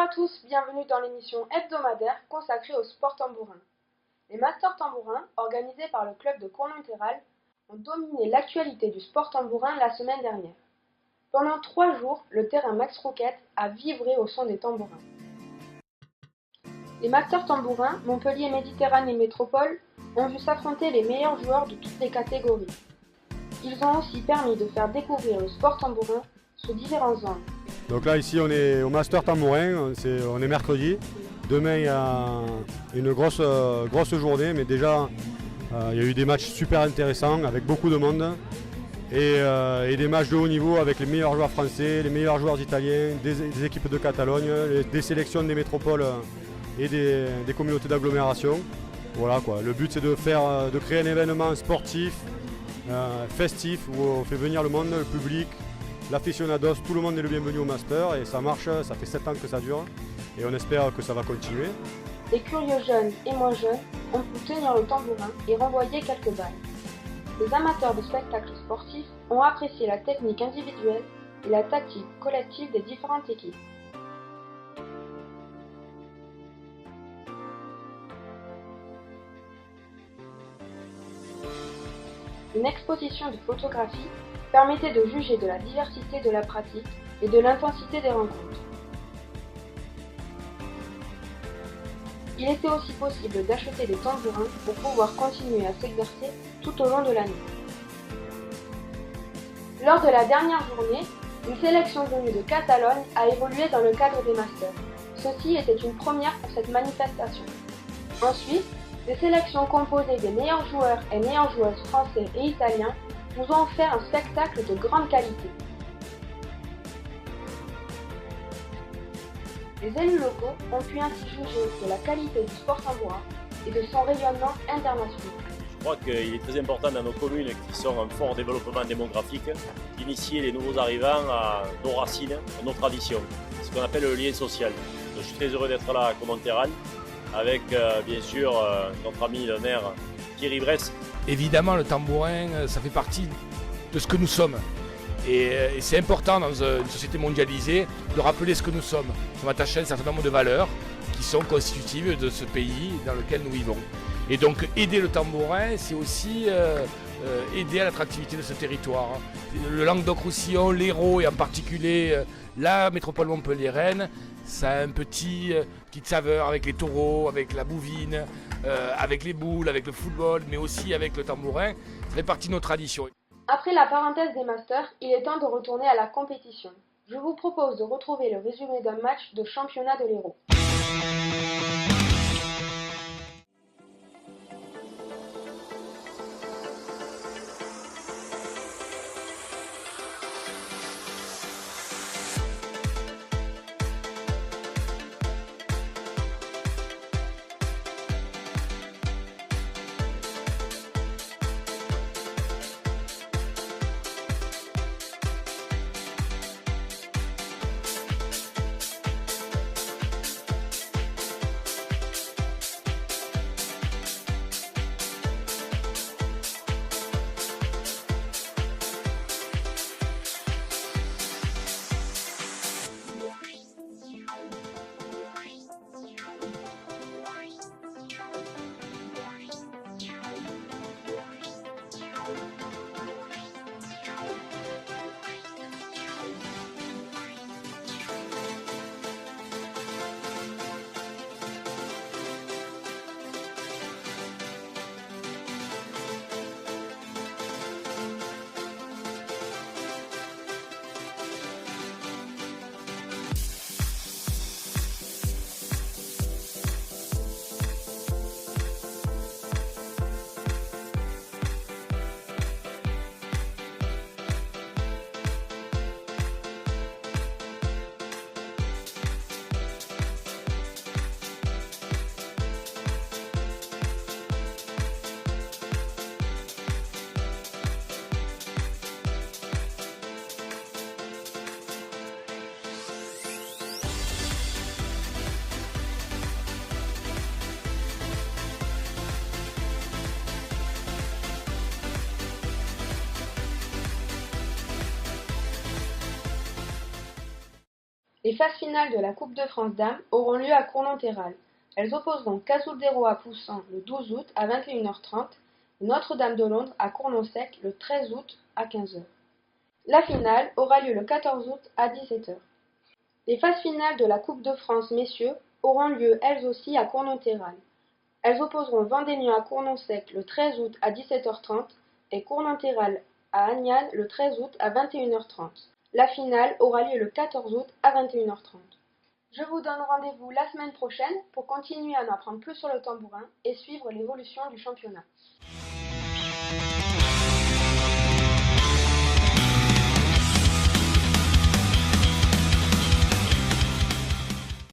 à tous, bienvenue dans l'émission hebdomadaire consacrée au sport tambourin. Les Masters tambourins, organisés par le club de Cournon-Terral, ont dominé l'actualité du sport tambourin la semaine dernière. Pendant 3 jours, le terrain Max Roquette a vibré au son des tambourins. Les Masters tambourins, Montpellier Méditerranée Métropole, ont vu s'affronter les meilleurs joueurs de toutes les catégories. Ils ont aussi permis de faire découvrir le sport tambourin sous différents angles. Donc là ici on est au Master Tambourin, on est mercredi. Demain il y a une grosse journée, mais déjà il y a eu des matchs super intéressants avec beaucoup de monde et des matchs de haut niveau avec les meilleurs joueurs français, les meilleurs joueurs italiens, des équipes de Catalogne, des sélections des métropoles et des communautés d'agglomération. Voilà quoi. Le but c'est de créer un événement sportif, festif où on fait venir le monde, le public. L'aficionados, tout le monde est le bienvenu au Master et ça marche, ça fait 7 ans que ça dure et on espère que ça va continuer. Les curieux jeunes et moins jeunes ont pu tenir le tambourin et renvoyer quelques balles. Les amateurs de spectacles sportifs ont apprécié la technique individuelle et la tactique collective des différentes équipes. Une exposition de photographie permettait de juger de la diversité de la pratique et de l'intensité des rencontres. Il était aussi possible d'acheter des tambourins pour pouvoir continuer à s'exercer tout au long de l'année. Lors de la dernière journée, une sélection venue de Catalogne a évolué dans le cadre des Masters. Ceci était une première pour cette manifestation. Ensuite, des sélections composées des meilleurs joueurs et meilleures joueuses français et italiens nous ont offert un spectacle de grande qualité. Les élus locaux ont pu ainsi juger de la qualité du sport tambourin et de son rayonnement international. Je crois qu'il est très important dans nos communes qui sont en fort développement démographique d'initier les nouveaux arrivants à nos racines, à nos traditions, ce qu'on appelle le lien social. Donc, je suis très heureux d'être là à Cournon-Terral avec bien sûr notre ami le maire Thierry Bresse. Évidemment, le tambourin, ça fait partie de ce que nous sommes. Et c'est important dans une société mondialisée de rappeler ce que nous sommes. Nous sommes attachés à un certain nombre de valeurs qui sont constitutives de ce pays dans lequel nous vivons. Et donc aider le tambourin, c'est aussi aider à l'attractivité de ce territoire. Le Languedoc-Roussillon, l'Hérault et en particulier la métropole montpelliéraine, ça a une petite saveur avec les taureaux, avec la bouvine, avec les boules, avec le football, mais aussi avec le tambourin. Ça fait partie de nos traditions. Après la parenthèse des Masters, il est temps de retourner à la compétition. Je vous propose de retrouver le résumé d'un match de championnat de l'Hérault. Les phases finales de la Coupe de France Dames auront lieu à Cournonterral. Elles opposeront Cazouldéro à Poussan le 12 août à 21h30 et Notre-Dame de Londres à Cournon-Sec le 13 août à 15h. La finale aura lieu le 14 août à 17h. Les phases finales de la Coupe de France messieurs auront lieu elles aussi à Cournonterral. Elles opposeront Vendémian à Cournon-Sec le 13 août à 17h30 et Cournonterral à Agnan le 13 août à 21h30. La finale aura lieu le 14 août à 21h30. Je vous donne rendez-vous la semaine prochaine pour continuer à en apprendre plus sur le tambourin et suivre l'évolution du championnat.